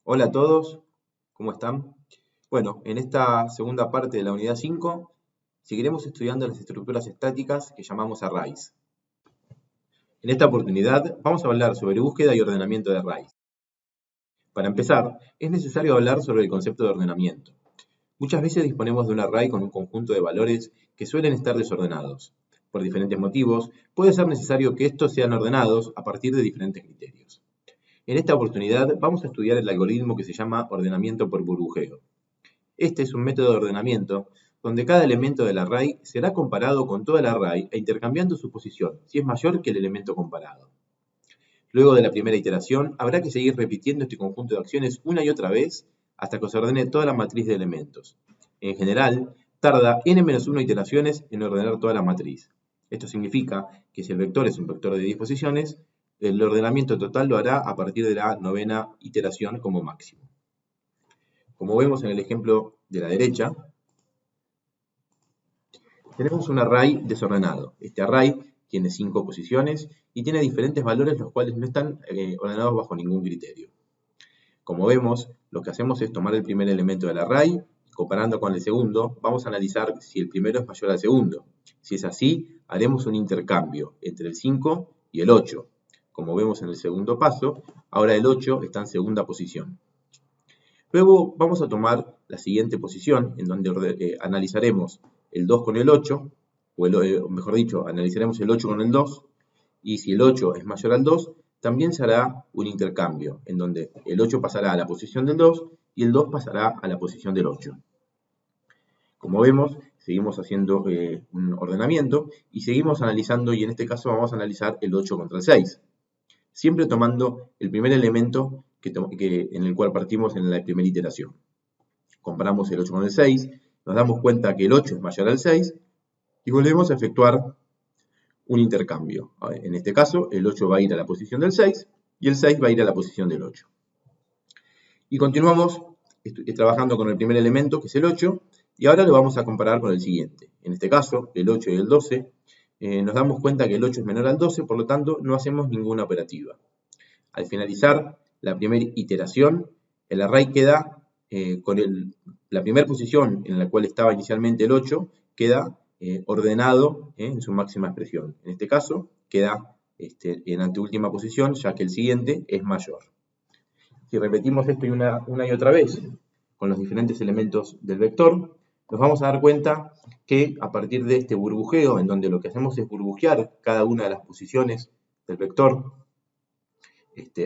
Hola a todos, ¿cómo están? Bueno, en esta segunda parte de la unidad 5 seguiremos estudiando las estructuras estáticas que llamamos arrays. En esta oportunidad vamos a hablar sobre búsqueda y ordenamiento de arrays. Para empezar, es necesario hablar sobre el concepto de ordenamiento. Muchas veces disponemos de un array con un conjunto de valores que suelen estar desordenados. Por diferentes motivos, puede ser necesario que estos sean ordenados a partir de diferentes criterios. En esta oportunidad vamos a estudiar el algoritmo que se llama ordenamiento por burbujeo. Este es un método de ordenamiento donde cada elemento del array será comparado con todo el array e intercambiando su posición, si es mayor que el elemento comparado. Luego de la primera iteración, habrá que seguir repitiendo este conjunto de acciones una y otra vez hasta que se ordene toda la matriz de elementos. En general, tarda n-1 iteraciones en ordenar toda la matriz. Esto significa que si el vector es un vector de 10 posiciones, el ordenamiento total lo hará a partir de la novena iteración como máximo. Como vemos en el ejemplo de la derecha, tenemos un array desordenado. Este array tiene 5 posiciones y tiene diferentes valores los cuales no están ordenados bajo ningún criterio. Como vemos, lo que hacemos es tomar el primer elemento del array, comparando con el segundo, vamos a analizar si el primero es mayor al segundo. Si es así, haremos un intercambio entre el 5 y el 8. Como vemos en el segundo paso, ahora el 8 está en segunda posición. Luego vamos a tomar la siguiente posición, en donde analizaremos el 2 con el 8, o mejor dicho, analizaremos el 8 con el 2, y si el 8 es mayor al 2, también se hará un intercambio, en donde el 8 pasará a la posición del 2 y el 2 pasará a la posición del 8. Como vemos, seguimos haciendo un ordenamiento y seguimos analizando, y en este caso vamos a analizar el 8 contra el 6. Siempre tomando el primer elemento en el cual partimos en la primera iteración. Comparamos el 8 con el 6, nos damos cuenta que el 8 es mayor al 6 y volvemos a efectuar un intercambio. En este caso, el 8 va a ir a la posición del 6 y el 6 va a ir a la posición del 8. Y continuamos trabajando con el primer elemento, que es el 8, y ahora lo vamos a comparar con el siguiente. En este caso, el 8 y el 12, nos damos cuenta que el 8 es menor al 12, por lo tanto, no hacemos ninguna operativa. Al finalizar la primera iteración, el array queda con la primera posición en la cual estaba inicialmente el 8, queda ordenado en su máxima expresión. En este caso, queda en anteúltima posición, ya que el siguiente es mayor. Si repetimos esto una y otra vez con los diferentes elementos del vector, nos vamos a dar cuenta que a partir de este burbujeo, en donde lo que hacemos es burbujear cada una de las posiciones del vector,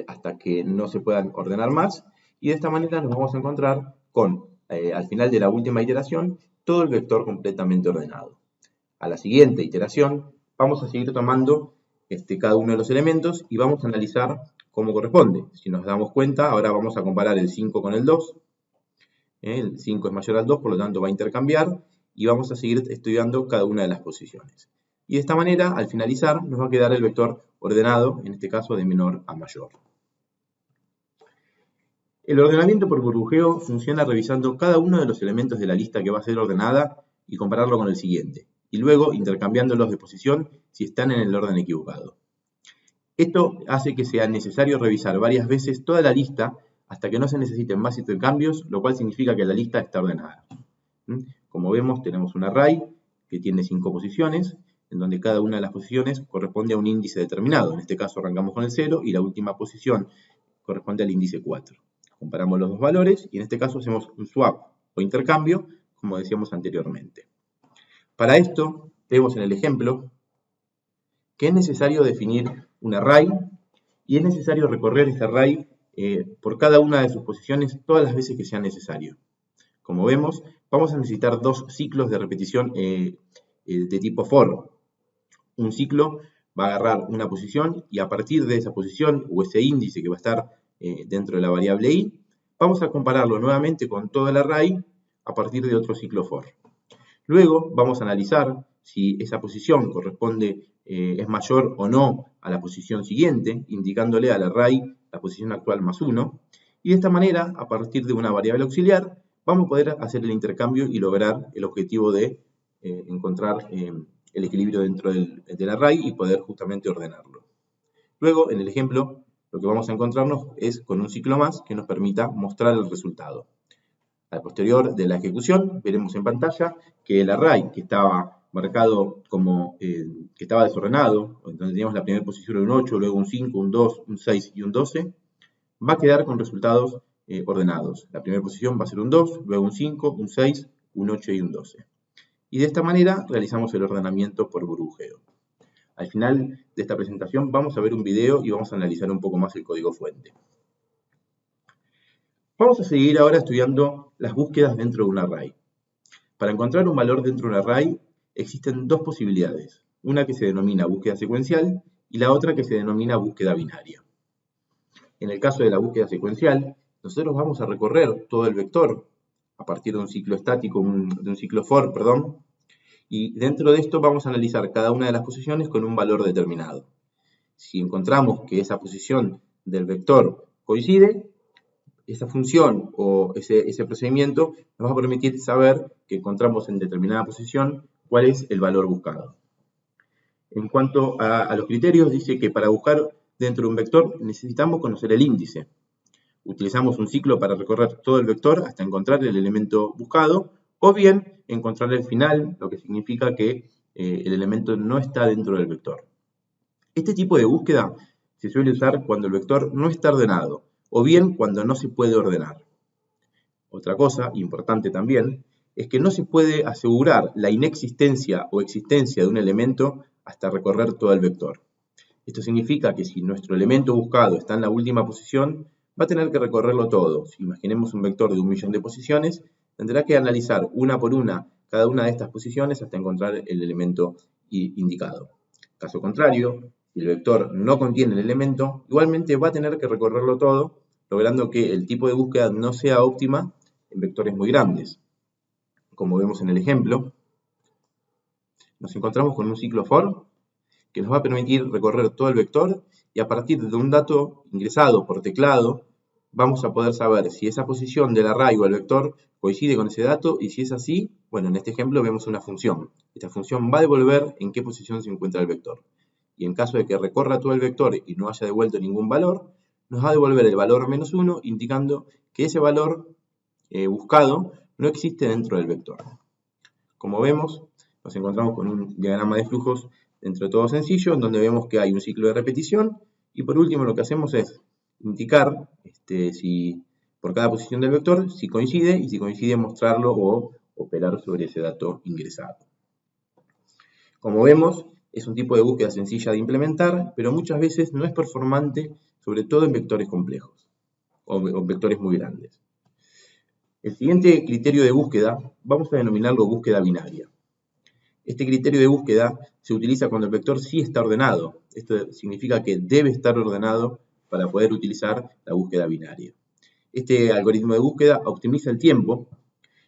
hasta que no se puedan ordenar más, y de esta manera nos vamos a encontrar con, al final de la última iteración, todo el vector completamente ordenado. A la siguiente iteración vamos a seguir tomando cada uno de los elementos y vamos a analizar cómo corresponde. Si nos damos cuenta, ahora vamos a comparar el 5 con el 2. El 5 es mayor al 2, por lo tanto va a intercambiar y vamos a seguir estudiando cada una de las posiciones. Y de esta manera, al finalizar, nos va a quedar el vector ordenado, en este caso de menor a mayor. El ordenamiento por burbujeo funciona revisando cada uno de los elementos de la lista que va a ser ordenada y compararlo con el siguiente, y luego intercambiándolos de posición si están en el orden equivocado. Esto hace que sea necesario revisar varias veces toda la lista hasta que no se necesiten más intercambios, lo cual significa que la lista está ordenada. Como vemos, tenemos un array que tiene 5 posiciones, en donde cada una de las posiciones corresponde a un índice determinado. En este caso arrancamos con el 0 y la última posición corresponde al índice 4. Comparamos los dos valores y en este caso hacemos un swap o intercambio, como decíamos anteriormente. Para esto, vemos en el ejemplo que es necesario definir un array y es necesario recorrer este array por cada una de sus posiciones todas las veces que sea necesario. Como vemos, vamos a necesitar dos ciclos de repetición de tipo for. Un ciclo va a agarrar una posición y a partir de esa posición o ese índice que va a estar dentro de la variable i, vamos a compararlo nuevamente con todo el array a partir de otro ciclo for. Luego vamos a analizar si esa posición corresponde, es mayor o no a la posición siguiente, indicándole al array la posición actual más 1. Y de esta manera, a partir de una variable auxiliar, vamos a poder hacer el intercambio y lograr el objetivo de encontrar el equilibrio dentro del array y poder justamente ordenarlo. Luego, en el ejemplo, lo que vamos a encontrarnos es con un ciclo más que nos permita mostrar el resultado. Al posterior de la ejecución, veremos en pantalla que el array que estaba marcado como que estaba desordenado, donde teníamos la primera posición un 8, luego un 5, un 2, un 6 y un 12, va a quedar con resultados ordenados. La primera posición va a ser un 2, luego un 5, un 6, un 8 y un 12. Y de esta manera realizamos el ordenamiento por burbujeo. Al final de esta presentación vamos a ver un video y vamos a analizar un poco más el código fuente. Vamos a seguir ahora estudiando las búsquedas dentro de un array. Para encontrar un valor dentro de un array existen dos posibilidades. Una que se denomina búsqueda secuencial y la otra que se denomina búsqueda binaria. En el caso de la búsqueda secuencial, nosotros vamos a recorrer todo el vector a partir de un ciclo estático, de un ciclo for, perdón, y dentro de esto vamos a analizar cada una de las posiciones con un valor determinado. Si encontramos que esa posición del vector coincide, esa función o ese procedimiento nos va a permitir saber que encontramos en determinada posición cuál es el valor buscado. En cuanto a los criterios, dice que para buscar dentro de un vector necesitamos conocer el índice. Utilizamos un ciclo para recorrer todo el vector hasta encontrar el elemento buscado, o bien encontrar el final, lo que significa que el elemento no está dentro del vector. Este tipo de búsqueda se suele usar cuando el vector no está ordenado, o bien cuando no se puede ordenar. Otra cosa importante también es que no se puede asegurar la inexistencia o existencia de un elemento hasta recorrer todo el vector. Esto significa que si nuestro elemento buscado está en la última posición, va a tener que recorrerlo todo. Si imaginemos un vector de 1.000.000 de posiciones, tendrá que analizar una por una cada una de estas posiciones hasta encontrar el elemento indicado. Caso contrario, si el vector no contiene el elemento, igualmente va a tener que recorrerlo todo, logrando que el tipo de búsqueda no sea óptima en vectores muy grandes. Como vemos en el ejemplo, nos encontramos con un ciclo for que nos va a permitir recorrer todo el vector y a partir de un dato ingresado por teclado vamos a poder saber si esa posición del array o el vector coincide con ese dato y si es así, bueno, en este ejemplo vemos una función. Esta función va a devolver en qué posición se encuentra el vector. Y en caso de que recorra todo el vector y no haya devuelto ningún valor, nos va a devolver el valor -1, indicando que ese valor buscado no existe dentro del vector. Como vemos, nos encontramos con un diagrama de flujos dentro de todo sencillo, en donde vemos que hay un ciclo de repetición, y por último lo que hacemos es indicar si por cada posición del vector, si coincide, y si coincide mostrarlo o operar sobre ese dato ingresado. Como vemos, es un tipo de búsqueda sencilla de implementar, pero muchas veces no es performante, sobre todo en vectores complejos, o vectores muy grandes. El siguiente criterio de búsqueda, vamos a denominarlo búsqueda binaria. Este criterio de búsqueda se utiliza cuando el vector sí está ordenado. Esto significa que debe estar ordenado para poder utilizar la búsqueda binaria. Este algoritmo de búsqueda optimiza el tiempo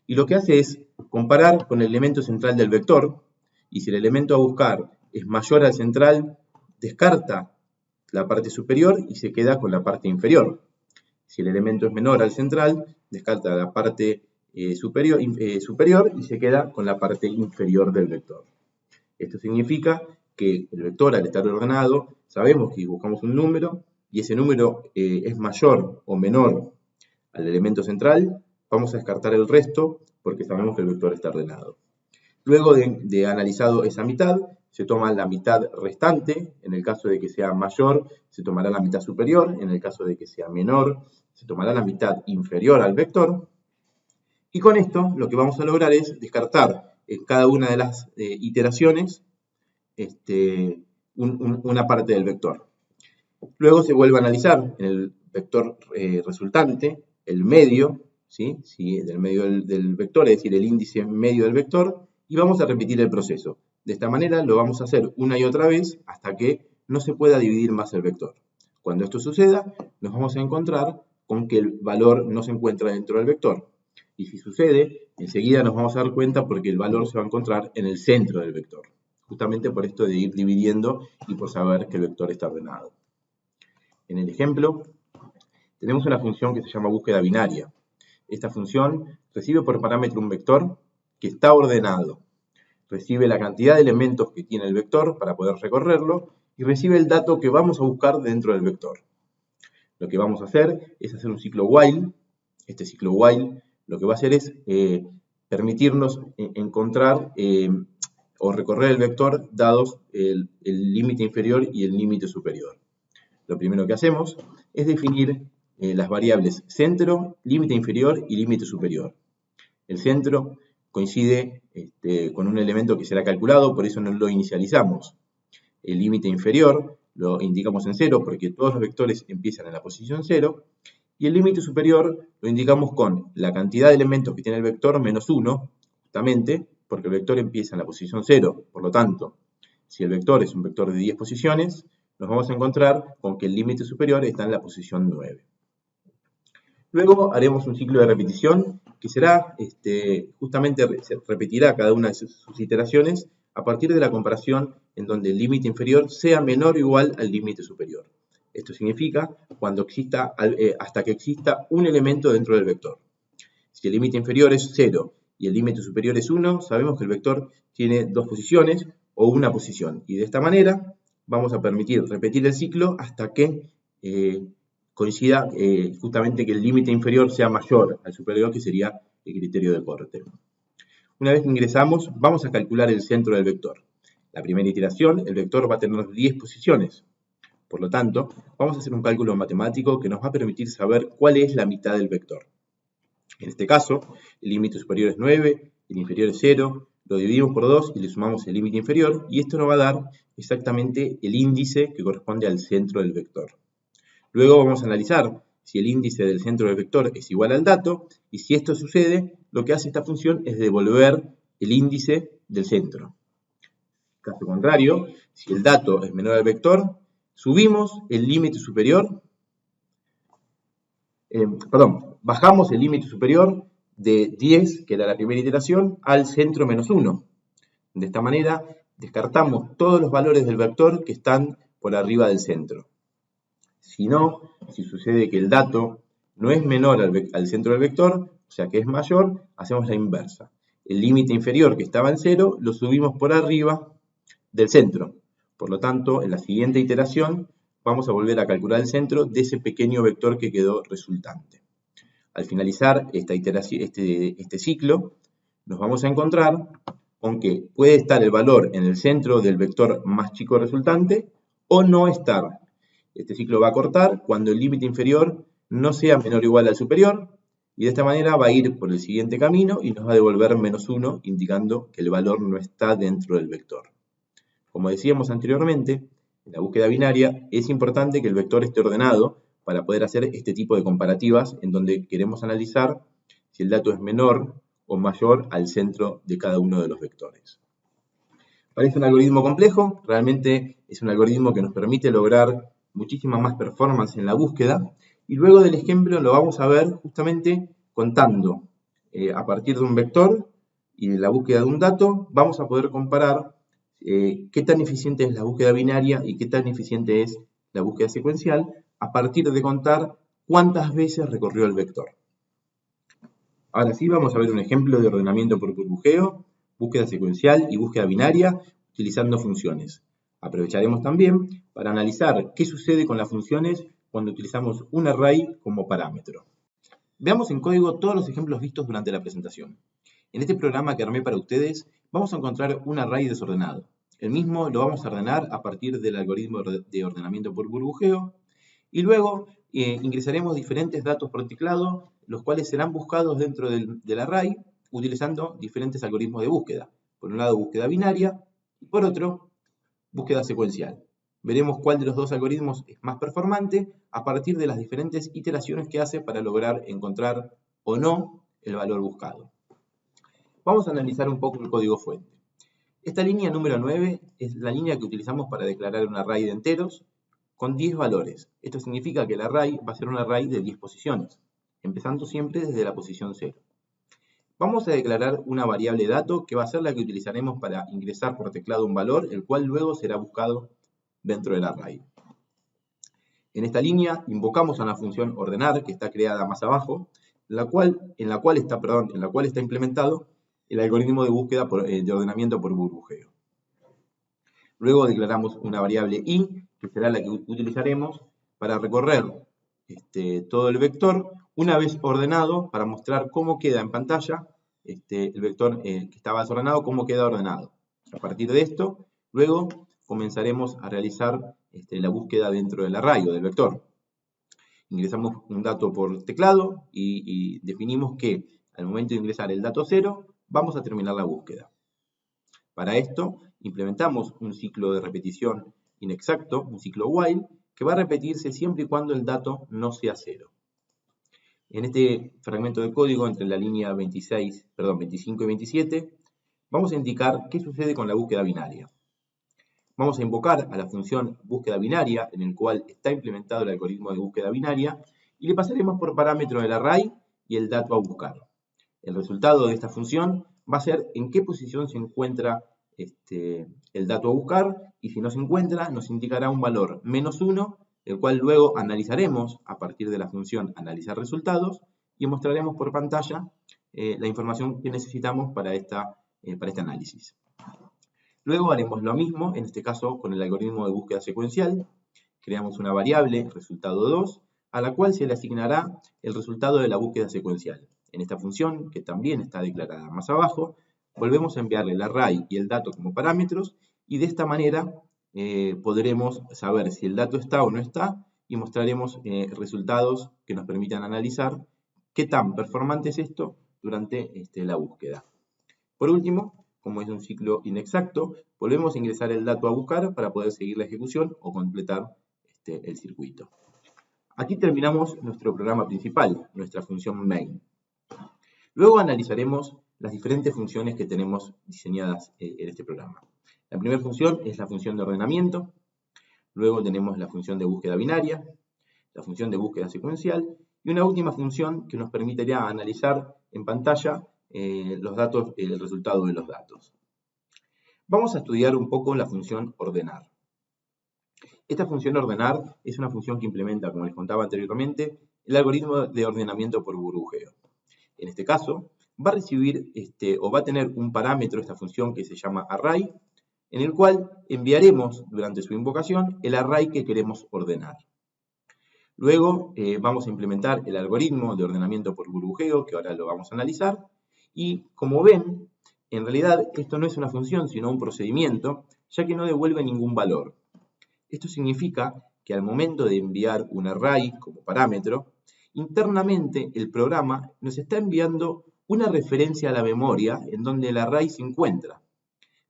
y lo que hace es comparar con el elemento central del vector, y si el elemento a buscar es mayor al central, descarta la parte superior y se queda con la parte inferior. Si el elemento es menor al central, descarta la parte superior y se queda con la parte inferior del vector. Esto significa que el vector, al estar ordenado, sabemos que buscamos un número y ese número es mayor o menor al elemento central, vamos a descartar el resto porque sabemos que el vector está ordenado. Luego de analizado esa mitad, se toma la mitad restante. En el caso de que sea mayor, se tomará la mitad superior. En el caso de que sea menor, se tomará la mitad inferior al vector. Y con esto lo que vamos a lograr es descartar en cada una de las iteraciones una parte del vector. Luego se vuelve a analizar en el vector resultante el medio, ¿sí? Del medio del vector, es decir, el índice medio del vector, y vamos a repetir el proceso. De esta manera lo vamos a hacer una y otra vez hasta que no se pueda dividir más el vector. Cuando esto suceda, nos vamos a encontrar con que el valor no se encuentra dentro del vector. Y si sucede, enseguida nos vamos a dar cuenta porque el valor se va a encontrar en el centro del vector. Justamente por esto de ir dividiendo y por saber que el vector está ordenado. En el ejemplo, tenemos una función que se llama búsqueda binaria. Esta función recibe por parámetro un vector que está ordenado. Recibe la cantidad de elementos que tiene el vector para poder recorrerlo y recibe el dato que vamos a buscar dentro del vector. Lo que vamos a hacer es hacer un ciclo while. Este ciclo while lo que va a hacer es permitirnos encontrar o recorrer el vector dados el límite inferior y el límite superior. Lo primero que hacemos es definir las variables centro, límite inferior y límite superior. El centro coincide con un elemento que será calculado, por eso no lo inicializamos. El límite inferior lo indicamos en 0 porque todos los vectores empiezan en la posición 0. Y el límite superior lo indicamos con la cantidad de elementos que tiene el vector menos 1, justamente porque el vector empieza en la posición 0. Por lo tanto, si el vector es un vector de 10 posiciones, nos vamos a encontrar con que el límite superior está en la posición 9. Luego haremos un ciclo de repetición que será, justamente se repetirá cada una de sus iteraciones a partir de la comparación en donde el límite inferior sea menor o igual al límite superior. Esto significa hasta que exista un elemento dentro del vector. Si el límite inferior es 0 y el límite superior es 1, sabemos que el vector tiene dos posiciones o una posición. Y de esta manera vamos a permitir repetir el ciclo hasta que coincida justamente que el límite inferior sea mayor al superior, que sería el criterio de corte. Una vez que ingresamos, vamos a calcular el centro del vector. La primera iteración, el vector va a tener 10 posiciones. Por lo tanto, vamos a hacer un cálculo matemático que nos va a permitir saber cuál es la mitad del vector. En este caso, el límite superior es 9, el inferior es 0, lo dividimos por 2 y le sumamos el límite inferior, y esto nos va a dar exactamente el índice que corresponde al centro del vector. Luego vamos a analizar si el índice del centro del vector es igual al dato, y si esto sucede, lo que hace esta función es devolver el índice del centro. Caso contrario, si el dato es menor al vector, subimos el límite superior, bajamos el límite superior de 10, que era la primera iteración, al centro menos 1. De esta manera, descartamos todos los valores del vector que están por arriba del centro. Si no, si sucede que el dato no es menor al centro del vector, o sea que es mayor, hacemos la inversa. El límite inferior que estaba en 0 lo subimos por arriba del centro. Por lo tanto, en la siguiente iteración vamos a volver a calcular el centro de ese pequeño vector que quedó resultante. Al finalizar esta iteración, este ciclo, nos vamos a encontrar con que puede estar el valor en el centro del vector más chico resultante o no estar. Este ciclo va a cortar cuando el límite inferior no sea menor o igual al superior, y de esta manera va a ir por el siguiente camino y nos va a devolver menos 1, indicando que el valor no está dentro del vector. Como decíamos anteriormente, en la búsqueda binaria es importante que el vector esté ordenado para poder hacer este tipo de comparativas en donde queremos analizar si el dato es menor o mayor al centro de cada uno de los vectores. Parece un algoritmo complejo, realmente es un algoritmo que nos permite lograr muchísima más performance en la búsqueda, y luego del ejemplo lo vamos a ver justamente contando a partir de un vector y de la búsqueda de un dato, vamos a poder comparar qué tan eficiente es la búsqueda binaria y qué tan eficiente es la búsqueda secuencial a partir de contar cuántas veces recorrió el vector. Ahora sí vamos a ver un ejemplo de ordenamiento por burbujeo, búsqueda secuencial y búsqueda binaria utilizando funciones. Aprovecharemos también para analizar qué sucede con las funciones cuando utilizamos un array como parámetro. Veamos en código todos los ejemplos vistos durante la presentación. En este programa que armé para ustedes, vamos a encontrar un array desordenado. El mismo lo vamos a ordenar a partir del algoritmo de ordenamiento por burbujeo, y luego ingresaremos diferentes datos por teclado, los cuales serán buscados dentro del array utilizando diferentes algoritmos de búsqueda. Por un lado, búsqueda binaria, y por otro, búsqueda secuencial. Veremos cuál de los dos algoritmos es más performante a partir de las diferentes iteraciones que hace para lograr encontrar o no el valor buscado. Vamos a analizar un poco el código fuente. Esta línea número 9 es la línea que utilizamos para declarar un array de enteros con 10 valores. Esto significa que el array va a ser un array de 10 posiciones, empezando siempre desde la posición 0. Vamos a declarar una variable dato que va a ser la que utilizaremos para ingresar por teclado un valor, el cual luego será buscado dentro del array. En esta línea invocamos a una función ordenar que está creada más abajo, en la cual está implementado el algoritmo de búsqueda de ordenamiento por burbujeo. Luego declaramos una variable i, que será la que utilizaremos para recorrer todo el vector una vez ordenado para mostrar cómo queda en pantalla el vector que estaba desordenado, cómo queda ordenado. A partir de esto, luego comenzaremos a realizar la búsqueda dentro del array o del vector. Ingresamos un dato por teclado y definimos que al momento de ingresar el dato 0, vamos a terminar la búsqueda. Para esto, implementamos un ciclo de repetición inexacto, un ciclo while, que va a repetirse siempre y cuando el dato no sea 0. En este fragmento de código, entre la línea 25 y 27, vamos a indicar qué sucede con la búsqueda binaria. Vamos a invocar a la función búsqueda binaria, en el cual está implementado el algoritmo de búsqueda binaria, y le pasaremos por parámetro el array y el dato a buscar. El resultado de esta función va a ser en qué posición se encuentra el dato a buscar, y si no se encuentra, nos indicará un valor -1, el cual luego analizaremos a partir de la función analizar resultados, y mostraremos por pantalla la información que necesitamos para este análisis. Luego haremos lo mismo, en este caso con el algoritmo de búsqueda secuencial. Creamos una variable, resultado 2, a la cual se le asignará el resultado de la búsqueda secuencial. En esta función, que también está declarada más abajo, volvemos a enviarle el array y el dato como parámetros, y de esta manera podremos saber si el dato está o no está, y mostraremos resultados que nos permitan analizar qué tan performante es esto durante la búsqueda. Por último, como es un ciclo inexacto, volvemos a ingresar el dato a buscar para poder seguir la ejecución o completar el circuito. Aquí terminamos nuestro programa principal, nuestra función main. Luego analizaremos las diferentes funciones que tenemos diseñadas en este programa. La primera función es la función de ordenamiento. Luego tenemos la función de búsqueda binaria, la función de búsqueda secuencial y una última función que nos permitirá analizar en pantalla los datos, el resultado de los datos. Vamos a estudiar un poco la función ordenar. Esta función ordenar es una función que implementa, como les contaba anteriormente, el algoritmo de ordenamiento por burbujeo. En este caso, va a recibir o va a tener un parámetro, esta función que se llama array, en el cual enviaremos durante su invocación el array que queremos ordenar. Luego vamos a implementar el algoritmo de ordenamiento por burbujeo, que ahora lo vamos a analizar. Y como ven, en realidad esto no es una función, sino un procedimiento, ya que no devuelve ningún valor. Esto significa que al momento de enviar un array como parámetro, internamente el programa nos está enviando una referencia a la memoria en donde el array se encuentra.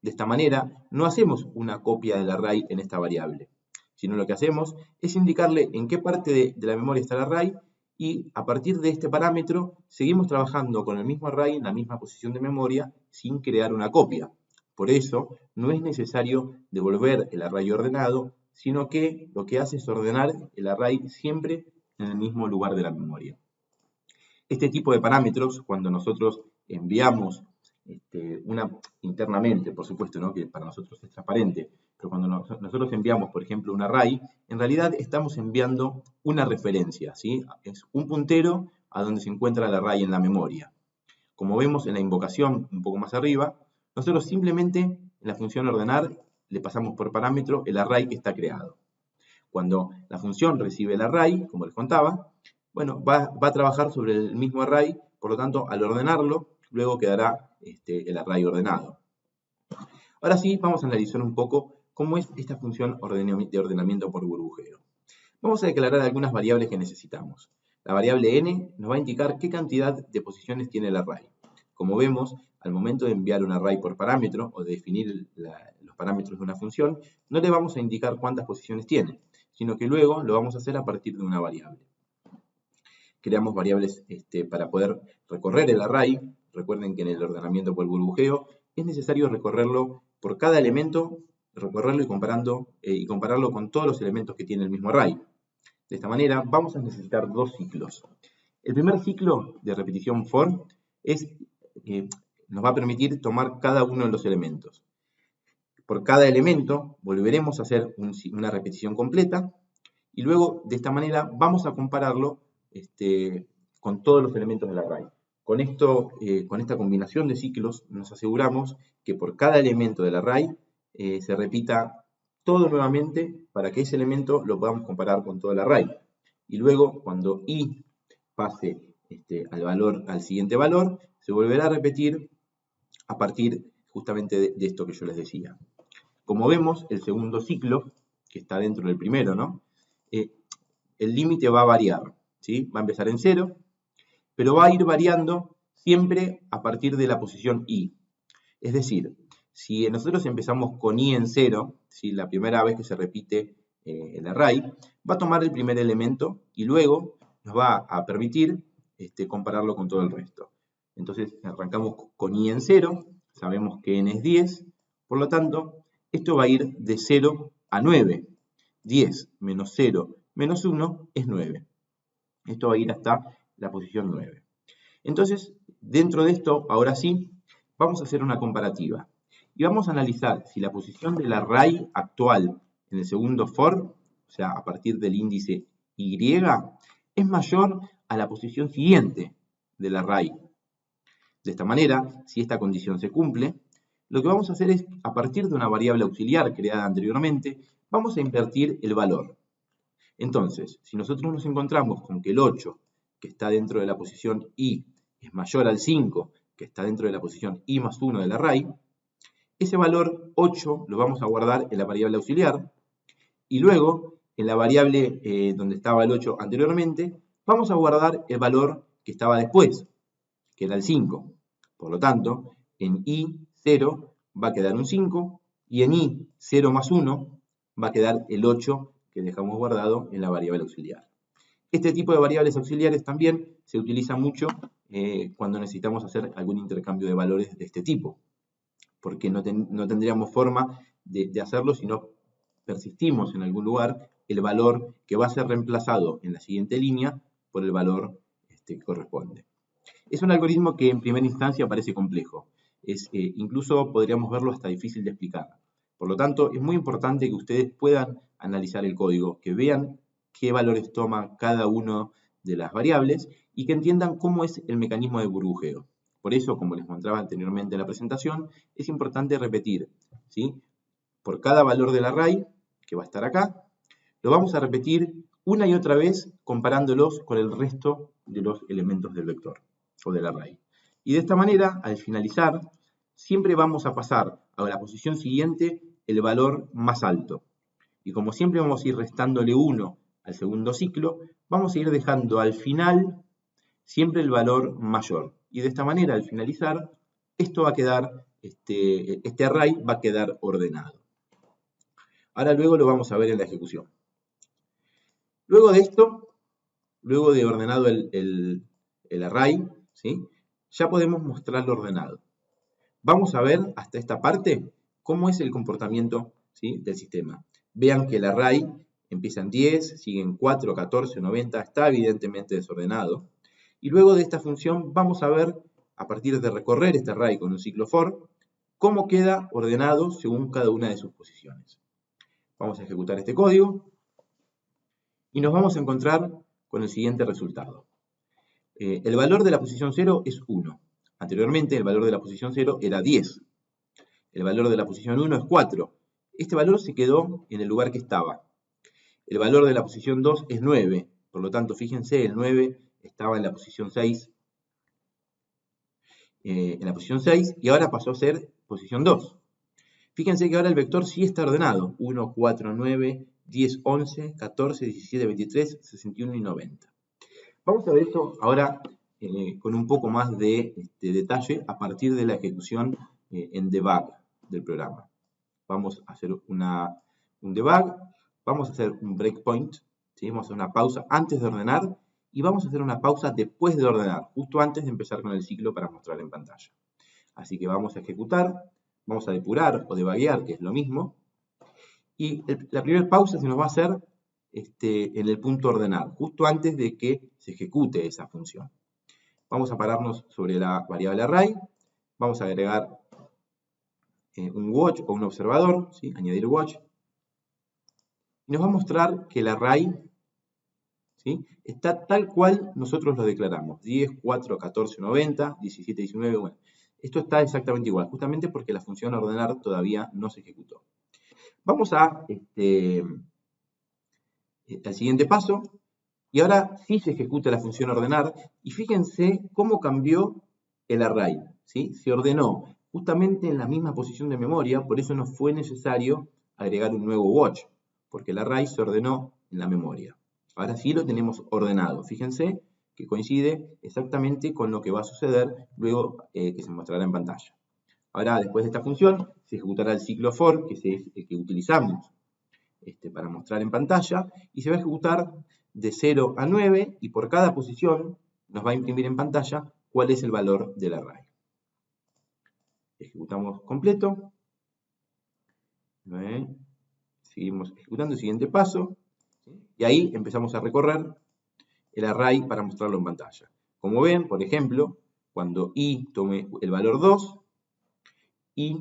De esta manera, no hacemos una copia del array en esta variable, sino lo que hacemos es indicarle en qué parte de la memoria está el array, y a partir de este parámetro seguimos trabajando con el mismo array en la misma posición de memoria sin crear una copia. Por eso no es necesario devolver el array ordenado, sino que lo que hace es ordenar el array siempre en el mismo lugar de la memoria. Este tipo de parámetros, cuando nosotros enviamos internamente, por supuesto, ¿no?, que para nosotros es transparente, pero cuando nosotros enviamos, por ejemplo, un array, en realidad estamos enviando una referencia, ¿sí? Es un puntero a donde se encuentra el array en la memoria. Como vemos en la invocación un poco más arriba, nosotros simplemente en la función ordenar le pasamos por parámetro el array que está creado. Cuando la función recibe el array, como les contaba, bueno, va a trabajar sobre el mismo array, por lo tanto, al ordenarlo, luego quedará el array ordenado. Ahora sí, vamos a analizar un poco cómo es esta función de ordenamiento por burbujeo. Vamos a declarar algunas variables que necesitamos. La variable n nos va a indicar qué cantidad de posiciones tiene el array. Como vemos, al momento de enviar un array por parámetro o de definir los parámetros de una función, no le vamos a indicar cuántas posiciones tiene, sino que luego lo vamos a hacer a partir de una variable. Creamos variables para poder recorrer el array. Recuerden que en el ordenamiento por burbujeo es necesario recorrerlo por cada elemento, recorrerlo y compararlo con todos los elementos que tiene el mismo array. De esta manera vamos a necesitar dos ciclos. El primer ciclo de repetición for nos va a permitir tomar cada uno de los elementos. Por cada elemento volveremos a hacer una repetición completa y luego de esta manera vamos a compararlo con todos los elementos del array. Con esta combinación de ciclos nos aseguramos que por cada elemento del array se repita todo nuevamente para que ese elemento lo podamos comparar con todo el array. y luego cuando i pase al siguiente valor, se volverá a repetir a partir justamente de esto que yo les decía. Como vemos, el segundo ciclo, que está dentro del primero, ¿no? El límite va a variar, ¿sí? Va a empezar en 0, pero va a ir variando siempre a partir de la posición i. Es decir, si nosotros empezamos con i en 0, ¿sí? La primera vez que se repite el array, va a tomar el primer elemento y luego nos va a permitir compararlo con todo el resto. Entonces arrancamos con i en 0, sabemos que n es 10, por lo tanto, esto va a ir de 0 a 9. 10 menos 0 menos 1 es 9. Esto va a ir hasta la posición 9. Entonces, dentro de esto, ahora sí, vamos a hacer una comparativa. Y vamos a analizar si la posición del array actual en el segundo for, o sea, a partir del índice y, es mayor a la posición siguiente del array. De esta manera, si esta condición se cumple, lo que vamos a hacer es, a partir de una variable auxiliar creada anteriormente, vamos a invertir el valor. Entonces, si nosotros nos encontramos con que el 8, que está dentro de la posición i, es mayor al 5, que está dentro de la posición i más 1 del array, ese valor 8 lo vamos a guardar en la variable auxiliar, y luego, en la variable donde estaba el 8 anteriormente, vamos a guardar el valor que estaba después, que era el 5. Por lo tanto, en i0 va a quedar un 5, y en i0 más 1 va a quedar el 8 que dejamos guardado en la variable auxiliar. Este tipo de variables auxiliares también se utiliza mucho cuando necesitamos hacer algún intercambio de valores de este tipo, porque no tendríamos forma de hacerlo si no persistimos en algún lugar el valor que va a ser reemplazado en la siguiente línea por el valor que corresponde. Es un algoritmo que en primera instancia parece complejo, incluso podríamos verlo hasta difícil de explicar. Por lo tanto, es muy importante que ustedes puedan analizar el código, que vean qué valores toma cada una de las variables y que entiendan cómo es el mecanismo de burbujeo. Por eso, como les mostraba anteriormente en la presentación, es importante repetir, ¿sí? Por cada valor del array, que va a estar acá, lo vamos a repetir una y otra vez comparándolos con el resto de los elementos del vector o del array. Y de esta manera, al finalizar, siempre vamos a pasar a la posición siguiente el valor más alto. Y como siempre vamos a ir restándole 1 al segundo ciclo, vamos a ir dejando al final siempre el valor mayor. Y de esta manera, al finalizar, esto va a quedar, este array va a quedar ordenado. Ahora luego lo vamos a ver en la ejecución. Luego de esto, luego de ordenado el array, ¿sí? Ya podemos mostrarlo ordenado. Vamos a ver hasta esta parte cómo es el comportamiento, ¿sí? Del sistema. Vean que el array empieza en 10, sigue en 4, 14, 90, está evidentemente desordenado. Y luego de esta función vamos a ver, a partir de recorrer este array con un ciclo for, cómo queda ordenado según cada una de sus posiciones. Vamos a ejecutar este código y nos vamos a encontrar con el siguiente resultado. El valor de la posición 0 es 1. Anteriormente el valor de la posición 0 era 10. El valor de la posición 1 es 4. Este valor se quedó en el lugar que estaba. El valor de la posición 2 es 9. Por lo tanto, fíjense, el 9 estaba en la posición 6. Y ahora pasó a ser posición 2. Fíjense que ahora el vector sí está ordenado. 1, 4, 9, 10, 11, 14, 17, 23, 61 y 90. Vamos a ver esto ahora con un poco más de detalle a partir de la ejecución en debug del programa. Vamos a hacer un debug, vamos a hacer un breakpoint, ¿sí? Vamos a hacer una pausa antes de ordenar y vamos a hacer una pausa después de ordenar, justo antes de empezar con el ciclo para mostrar en pantalla. Así que vamos a ejecutar, vamos a depurar o debuguear, que es lo mismo, y la primera pausa se nos va a hacer en el punto ordenar, justo antes de que se ejecute esa función. Vamos a pararnos sobre la variable array, vamos a agregar un watch o un observador, ¿sí? Añadir watch, y nos va a mostrar que el array, ¿sí? Está tal cual nosotros lo declaramos, 10, 4, 14, 90, 17, 19, bueno, esto está exactamente igual, justamente porque la función ordenar todavía no se ejecutó. Vamos a al siguiente paso Y ahora sí se ejecuta la función ordenar, y fíjense cómo cambió el array, ¿sí? Se ordenó justamente en la misma posición de memoria, por eso no fue necesario agregar un nuevo watch, porque el array se ordenó en la memoria. Ahora sí lo tenemos ordenado, fíjense que coincide exactamente con lo que va a suceder luego que se mostrará en pantalla. Ahora, después de esta función, se ejecutará el ciclo for, que es el que utilizamos para mostrar en pantalla, y se va a ejecutar de 0 a 9, y por cada posición nos va a imprimir en pantalla cuál es el valor del array. Ejecutamos completo. Seguimos ejecutando el siguiente paso. Y ahí empezamos a recorrer el array para mostrarlo en pantalla. Como ven, por ejemplo, cuando i tome el valor 2, i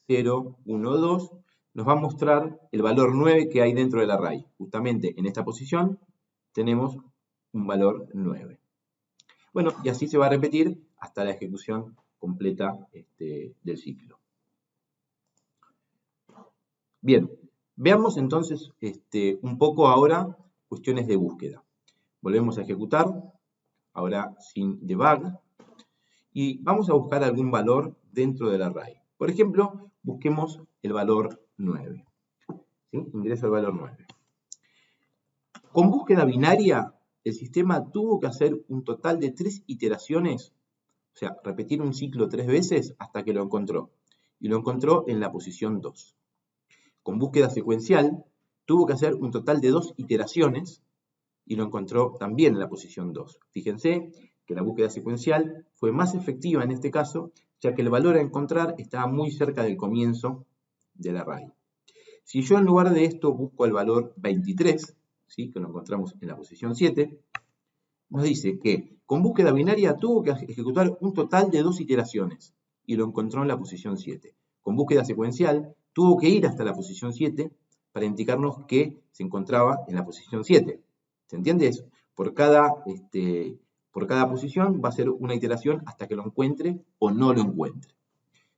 0, 1, 2, nos va a mostrar el valor 9 que hay dentro del array. Justamente en esta posición tenemos un valor 9. Bueno, y así se va a repetir hasta la ejecución completa del ciclo. Bien, veamos entonces un poco ahora cuestiones de búsqueda. Volvemos a ejecutar, ahora sin debug, y vamos a buscar algún valor dentro del array. Por ejemplo, busquemos el valor 9. ¿Sí? Ingreso el valor 9. Con búsqueda binaria, el sistema tuvo que hacer un total de 3 iteraciones, o sea, repetir un ciclo 3 veces hasta que lo encontró. Y lo encontró en la posición 2. Con búsqueda secuencial, tuvo que hacer un total de 2 iteraciones y lo encontró también en la posición 2. Fíjense que la búsqueda secuencial fue más efectiva en este caso, ya que el valor a encontrar estaba muy cerca del comienzo del array. Si yo en lugar de esto busco el valor 23, ¿sí? Que lo encontramos en la posición 7, nos dice que con búsqueda binaria tuvo que ejecutar un total de 2 iteraciones y lo encontró en la posición 7. Con búsqueda secuencial tuvo que ir hasta la posición 7 para indicarnos que se encontraba en la posición 7. ¿Se entiende eso? Por cada posición va a ser una iteración hasta que lo encuentre o no lo encuentre.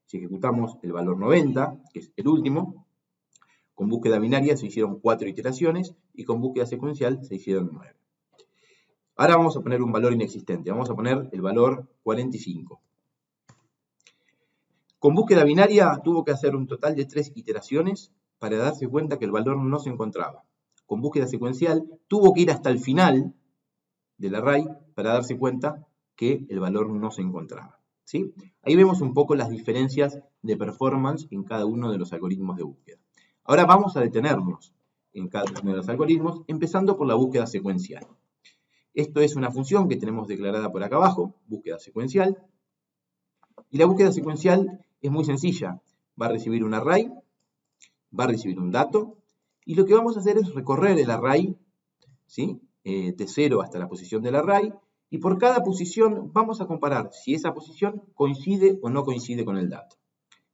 Si ejecutamos el valor 90, que es el último, con búsqueda binaria se hicieron 4 iteraciones y con búsqueda secuencial se hicieron 9. Ahora vamos a poner un valor inexistente, vamos a poner el valor 45. Con búsqueda binaria tuvo que hacer un total de 3 iteraciones para darse cuenta que el valor no se encontraba. Con búsqueda secuencial tuvo que ir hasta el final del array para darse cuenta que el valor no se encontraba. ¿Sí? Ahí vemos un poco las diferencias de performance en cada uno de los algoritmos de búsqueda. Ahora vamos a detenernos en cada uno de los algoritmos, empezando por la búsqueda secuencial. Esto es una función que tenemos declarada por acá abajo, búsqueda secuencial. Y la búsqueda secuencial es muy sencilla. Va a recibir un array, va a recibir un dato, y lo que vamos a hacer es recorrer el array, ¿sí? De 0 hasta la posición del array, y por cada posición vamos a comparar si esa posición coincide o no coincide con el dato.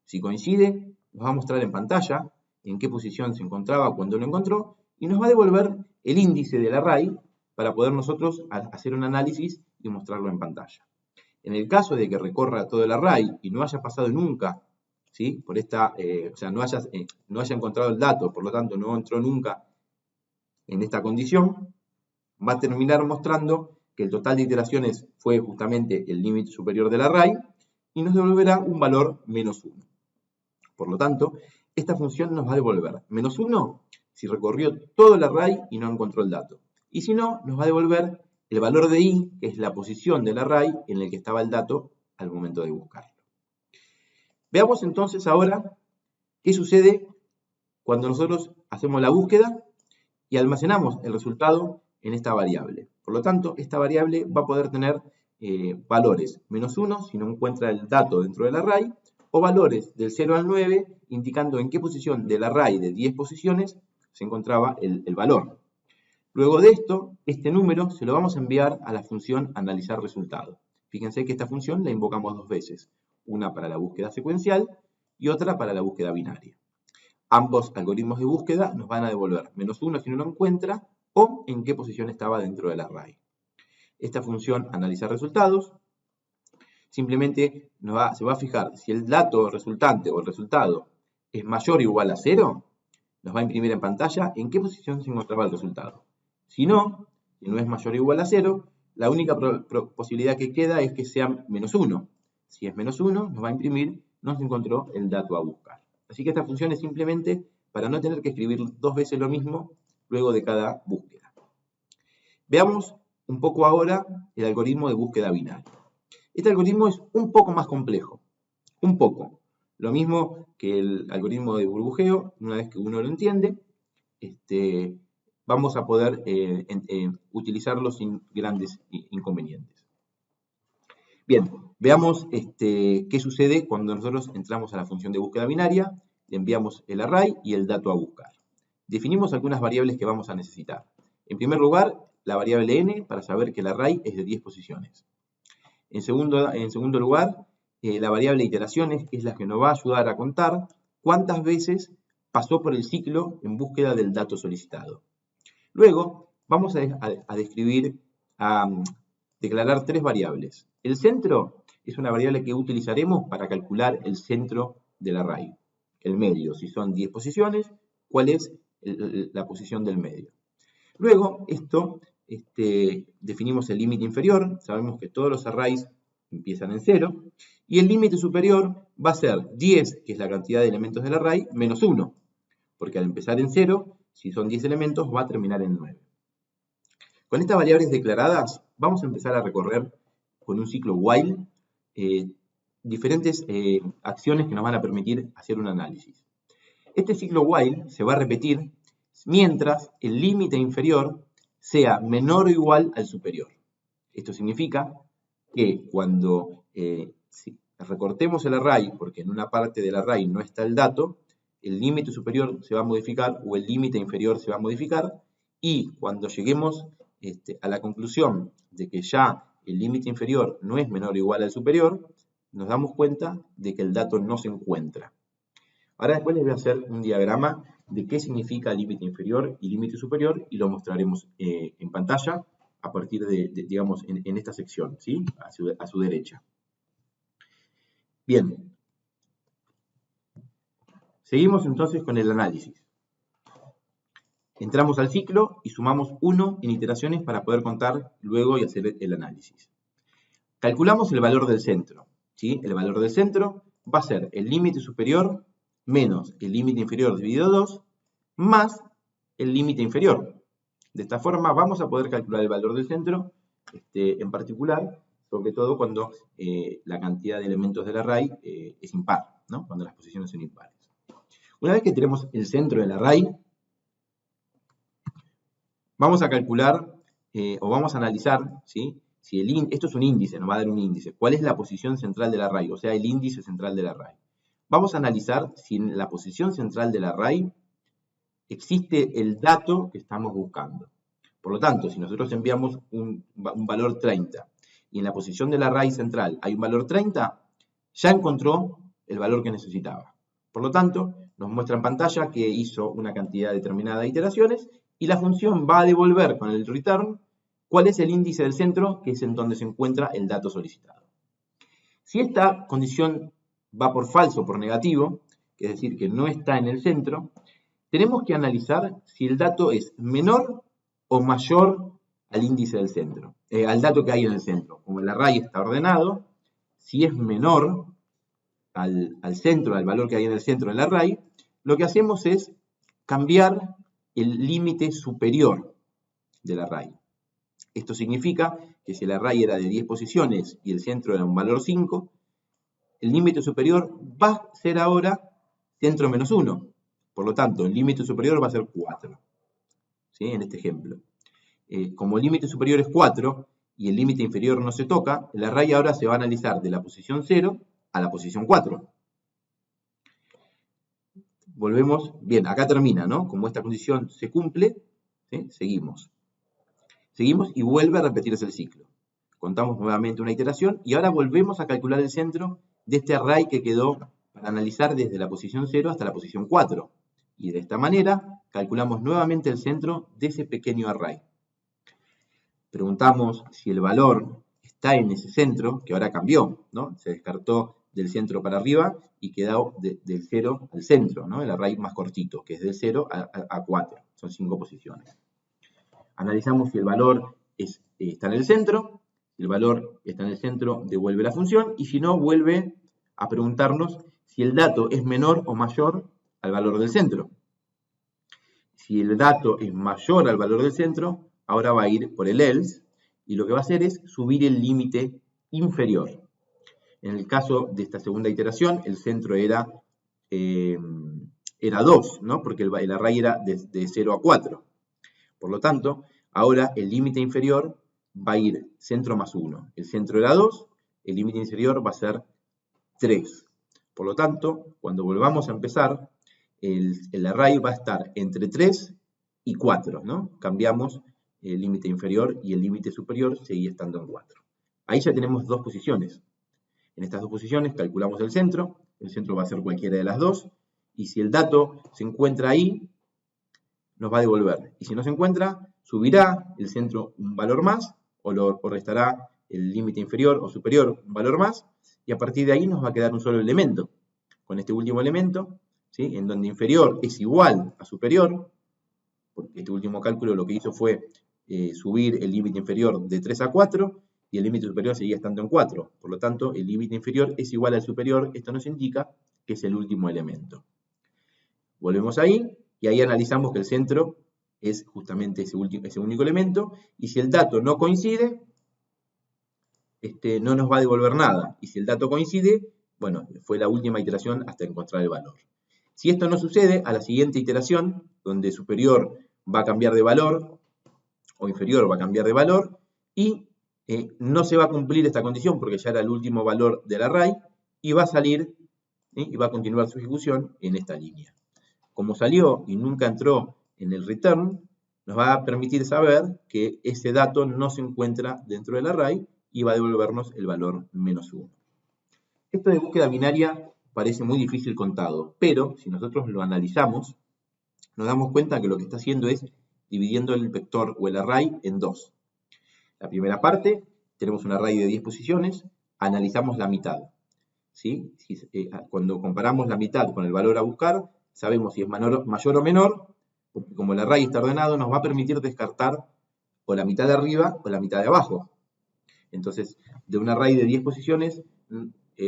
Si coincide, nos va a mostrar en pantalla en qué posición se encontraba cuando lo encontró, y nos va a devolver el índice del array para poder nosotros hacer un análisis y mostrarlo en pantalla. En el caso de que recorra todo el array y no haya pasado nunca, ¿sí? No haya encontrado el dato, por lo tanto no entró nunca en esta condición, va a terminar mostrando que el total de iteraciones fue justamente el límite superior del array y nos devolverá un valor menos 1. Por lo tanto, esta función nos va a devolver menos 1 si recorrió todo el array y no encontró el dato. Y si no, nos va a devolver el valor de i, que es la posición del array en el que estaba el dato al momento de buscarlo. Veamos entonces ahora qué sucede cuando nosotros hacemos la búsqueda y almacenamos el resultado en esta variable. Por lo tanto, esta variable va a poder tener valores menos 1 si no encuentra el dato dentro del array, o valores del 0 al 9 indicando en qué posición del array de 10 posiciones se encontraba el valor. Luego de esto, este número se lo vamos a enviar a la función analizar resultado. Fíjense que esta función la invocamos 2 veces, una para la búsqueda secuencial y otra para la búsqueda binaria. Ambos algoritmos de búsqueda nos van a devolver menos 1 si no lo encuentra o en qué posición estaba dentro del array. Esta función analizar resultados simplemente se va a fijar si el dato resultante o el resultado es mayor o igual a 0, nos va a imprimir en pantalla en qué posición se encontraba el resultado. Si no, que no es mayor o igual a 0, la única posibilidad que queda es que sea menos 1. Si es menos 1, nos va a imprimir, no se encontró el dato a buscar. Así que esta función es simplemente para no tener que escribir dos veces lo mismo luego de cada búsqueda. Veamos un poco ahora el algoritmo de búsqueda binaria. Este algoritmo es un poco más complejo, un poco. Lo mismo que el algoritmo de burbujeo, una vez que uno lo entiende, vamos a poder utilizarlo sin grandes inconvenientes. Bien, veamos qué sucede cuando nosotros entramos a la función de búsqueda binaria, le enviamos el array y el dato a buscar. Definimos algunas variables que vamos a necesitar. En primer lugar, la variable n para saber que el array es de 10 posiciones. En segundo lugar, la variable iteraciones, que es la que nos va a ayudar a contar cuántas veces pasó por el ciclo en búsqueda del dato solicitado. Luego, vamos a declarar tres variables. El centro es una variable que utilizaremos para calcular el centro del array. El medio, si son 10 posiciones, cuál es la posición del medio. Luego, definimos el límite inferior, sabemos que todos los arrays empiezan en 0, y el límite superior va a ser 10, que es la cantidad de elementos del array, menos 1, porque al empezar en 0, si son 10 elementos, va a terminar en 9. Con estas variables declaradas, vamos a empezar a recorrer con un ciclo while diferentes acciones que nos van a permitir hacer un análisis. Este ciclo while se va a repetir mientras el límite inferior sea menor o igual al superior. Esto significa que cuando recortemos el array, porque en una parte del array no está el dato, el límite superior se va a modificar o el límite inferior se va a modificar, y cuando lleguemos a la conclusión de que ya el límite inferior no es menor o igual al superior, nos damos cuenta de que el dato no se encuentra. Ahora después les voy a hacer un diagrama de qué significa límite inferior y límite superior y lo mostraremos en pantalla a partir digamos, en esta sección, ¿sí? A su derecha. Bien. Seguimos entonces con el análisis. Entramos al ciclo y sumamos 1 en iteraciones para poder contar luego y hacer el análisis. Calculamos el valor del centro, ¿sí? El valor del centro va a ser el límite superior menos el límite inferior dividido 2 más el límite inferior. De esta forma vamos a poder calcular el valor del centro, en particular, sobre todo cuando la cantidad de elementos del array es impar, ¿no? Cuando las posiciones son impares. Una vez que tenemos el centro del array, vamos a calcular o vamos a analizar, ¿sí? Si esto es un índice, nos va a dar un índice. ¿Cuál es la posición central del array? O sea, el índice central del array. Vamos a analizar si en la posición central del array existe el dato que estamos buscando. Por lo tanto, si nosotros enviamos un valor 30 y en la posición del array central hay un valor 30, ya encontró el valor que necesitaba. Por lo tanto, nos muestra en pantalla que hizo una cantidad determinada de iteraciones y la función va a devolver con el return cuál es el índice del centro, que es en donde se encuentra el dato solicitado. Si esta condición va por falso o por negativo, es decir, que no está en el centro, tenemos que analizar si el dato es menor o mayor al índice del centro, al dato que hay en el centro. Como el array está ordenado, si es menor al centro, al valor que hay en el centro del array, lo que hacemos es cambiar el límite superior del array. Esto significa que si el array era de 10 posiciones y el centro era un valor 5, el límite superior va a ser ahora centro menos 1. Por lo tanto, el límite superior va a ser 4. ¿Sí? En este ejemplo. Como el límite superior es 4 y el límite inferior no se toca, el array ahora se va a analizar de la posición 0 a la posición 4. Volvemos, bien, acá termina, ¿no? Como esta condición se cumple, ¿sí? Seguimos y vuelve a repetirse el ciclo. Contamos nuevamente una iteración y ahora volvemos a calcular el centro de este array que quedó para analizar desde la posición 0 hasta la posición 4. Y de esta manera calculamos nuevamente el centro de ese pequeño array. Preguntamos si el valor está en ese centro, que ahora cambió, ¿no? Se descartó del centro para arriba y quedó del 0 al centro, ¿no? El array más cortito, que es del 0 a 4. Son 5 posiciones. Analizamos si el valor está en el centro. Si el valor está en el centro, devuelve la función. Y si no, vuelve a preguntarnos si el dato es menor o mayor al valor del centro. Si el dato es mayor al valor del centro, ahora va a ir por el else. Y lo que va a hacer es subir el límite inferior. En el caso de esta segunda iteración, el centro era 2, ¿no? Porque el array era de 0 a 4. Por lo tanto, ahora el límite inferior va a ir centro más 1. El centro era 2, el límite inferior va a ser 3. Por lo tanto, cuando volvamos a empezar, el array va a estar entre 3 y 4, ¿no? Cambiamos el límite inferior y el límite superior seguía estando en 4. Ahí ya tenemos dos posiciones. En estas dos posiciones calculamos el centro va a ser cualquiera de las dos, y si el dato se encuentra ahí, nos va a devolver. Y si no se encuentra, subirá el centro un valor más, o restará el límite inferior o superior un valor más, y a partir de ahí nos va a quedar un solo elemento. Con este último elemento, ¿sí? En donde inferior es igual a superior, porque este último cálculo lo que hizo fue subir el límite inferior de 3 a 4, y el límite superior seguía estando en 4. Por lo tanto, el límite inferior es igual al superior. Esto nos indica que es el último elemento. Volvemos ahí, y ahí analizamos que el centro es justamente ese único elemento, y si el dato no coincide, no nos va a devolver nada. Y si el dato coincide, bueno, fue la última iteración hasta encontrar el valor. Si esto no sucede, a la siguiente iteración, donde superior va a cambiar de valor, o inferior va a cambiar de valor, y no se va a cumplir esta condición porque ya era el último valor del array, y va a salir, y va a continuar su ejecución en esta línea. Como salió y nunca entró en el return, nos va a permitir saber que ese dato no se encuentra dentro del array y va a devolvernos el valor -1. Esto de búsqueda binaria parece muy difícil contado, pero si nosotros lo analizamos, nos damos cuenta que lo que está haciendo es dividiendo el vector o el array en dos. La primera parte, tenemos un array de 10 posiciones, analizamos la mitad. ¿Sí? Cuando comparamos la mitad con el valor a buscar, sabemos si es mayor o menor, porque como el array está ordenado, nos va a permitir descartar o la mitad de arriba o la mitad de abajo. Entonces, de un array de 10 posiciones,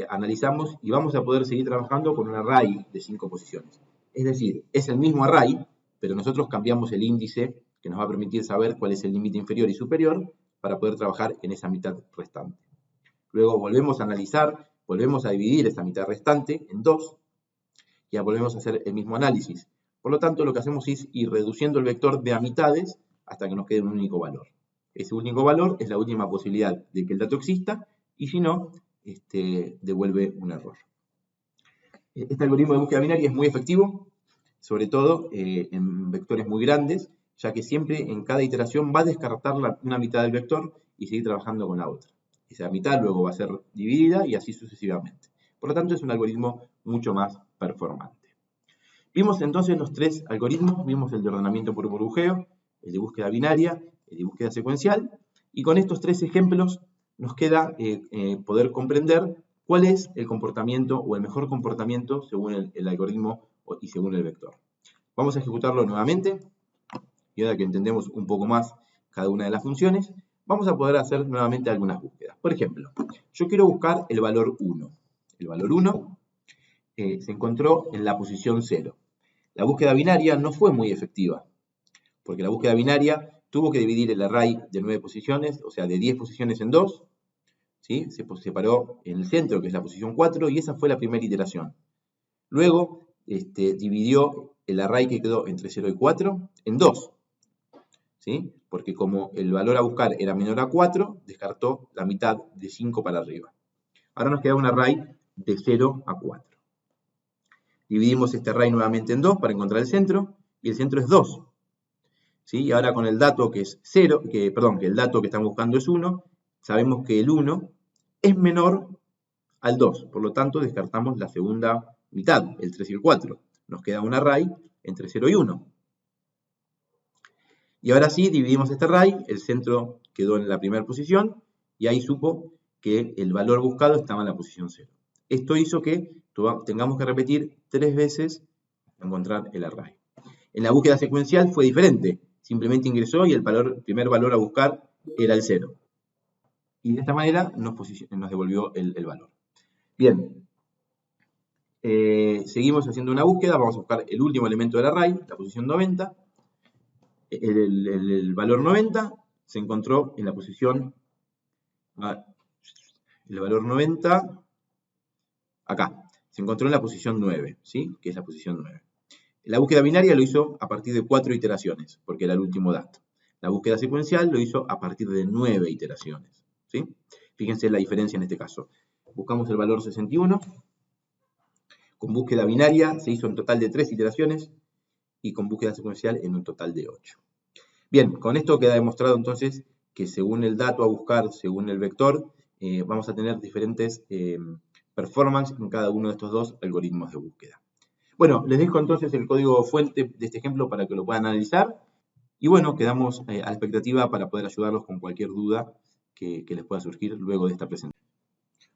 analizamos y vamos a poder seguir trabajando con un array de 5 posiciones. Es decir, es el mismo array, pero nosotros cambiamos el índice que nos va a permitir saber cuál es el límite inferior y superior para poder trabajar en esa mitad restante. Luego volvemos a analizar, volvemos a dividir esta mitad restante en 2, y ya volvemos a hacer el mismo análisis. Por lo tanto, lo que hacemos es ir reduciendo el vector de a mitades hasta que nos quede un único valor. Ese único valor es la última posibilidad de que el dato exista, y si no, devuelve un error. Este algoritmo de búsqueda binaria es muy efectivo, sobre todo en vectores muy grandes, ya que siempre en cada iteración va a descartar una mitad del vector y seguir trabajando con la otra. Esa mitad luego va a ser dividida y así sucesivamente. Por lo tanto, es un algoritmo mucho más performante. Vimos entonces los tres algoritmos, vimos el de ordenamiento por burbujeo, el de búsqueda binaria, el de búsqueda secuencial, y con estos tres ejemplos nos queda poder comprender cuál es el comportamiento o el mejor comportamiento según el algoritmo y según el vector. Vamos a ejecutarlo nuevamente, y ahora que entendemos un poco más cada una de las funciones, vamos a poder hacer nuevamente algunas búsquedas. Por ejemplo, yo quiero buscar el valor 1. El valor 1 se encontró en la posición 0. La búsqueda binaria no fue muy efectiva, porque la búsqueda binaria tuvo que dividir el array de 9 posiciones, o sea, de 10 posiciones en 2, ¿sí? Se separó en el centro, que es la posición 4, y esa fue la primera iteración. Luego dividió el array que quedó entre 0 y 4 en 2, ¿sí? Porque como el valor a buscar era menor a 4, descartó la mitad de 5 para arriba. Ahora nos queda un array de 0 a 4. Dividimos este array nuevamente en 2 para encontrar el centro, y el centro es 2. ¿Sí? Y ahora con el dato que es 0, que el dato que estamos buscando es 1, sabemos que el 1 es menor al 2, por lo tanto descartamos la segunda mitad, el 3 y el 4. Nos queda un array entre 0 y 1. Y ahora sí, dividimos este array, el centro quedó en la primera posición, y ahí supo que el valor buscado estaba en la posición 0. Esto hizo que tengamos que repetir 3 veces para encontrar el array. En la búsqueda secuencial fue diferente. simplemente ingresó y el primer valor a buscar era el 0. Y de esta manera nos devolvió el valor. Bien, seguimos haciendo una búsqueda, vamos a buscar el último elemento del array, la posición 90. El valor 90 se encontró en la posición, el valor 90, acá, se encontró en la posición 9, ¿sí? Que es la posición 9. La búsqueda binaria lo hizo a partir de 4 iteraciones, porque era el último dato. La búsqueda secuencial lo hizo a partir de 9 iteraciones, ¿sí? Fíjense la diferencia en este caso. Buscamos el valor 61. Con búsqueda binaria se hizo en total de 3 iteraciones y con búsqueda secuencial en un total de 8. Bien, con esto queda demostrado entonces que según el dato a buscar, según el vector, vamos a tener diferentes performance en cada uno de estos dos algoritmos de búsqueda. Bueno, les dejo entonces el código fuente de este ejemplo para que lo puedan analizar. Y bueno, quedamos a la expectativa para poder ayudarlos con cualquier duda que les pueda surgir luego de esta presentación.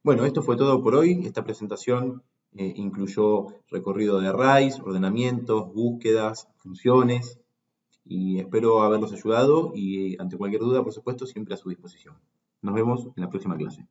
Bueno, esto fue todo por hoy. Esta presentación incluyó recorrido de arrays, ordenamientos, búsquedas, funciones. Y espero haberlos ayudado y ante cualquier duda, por supuesto, siempre a su disposición. Nos vemos en la próxima clase.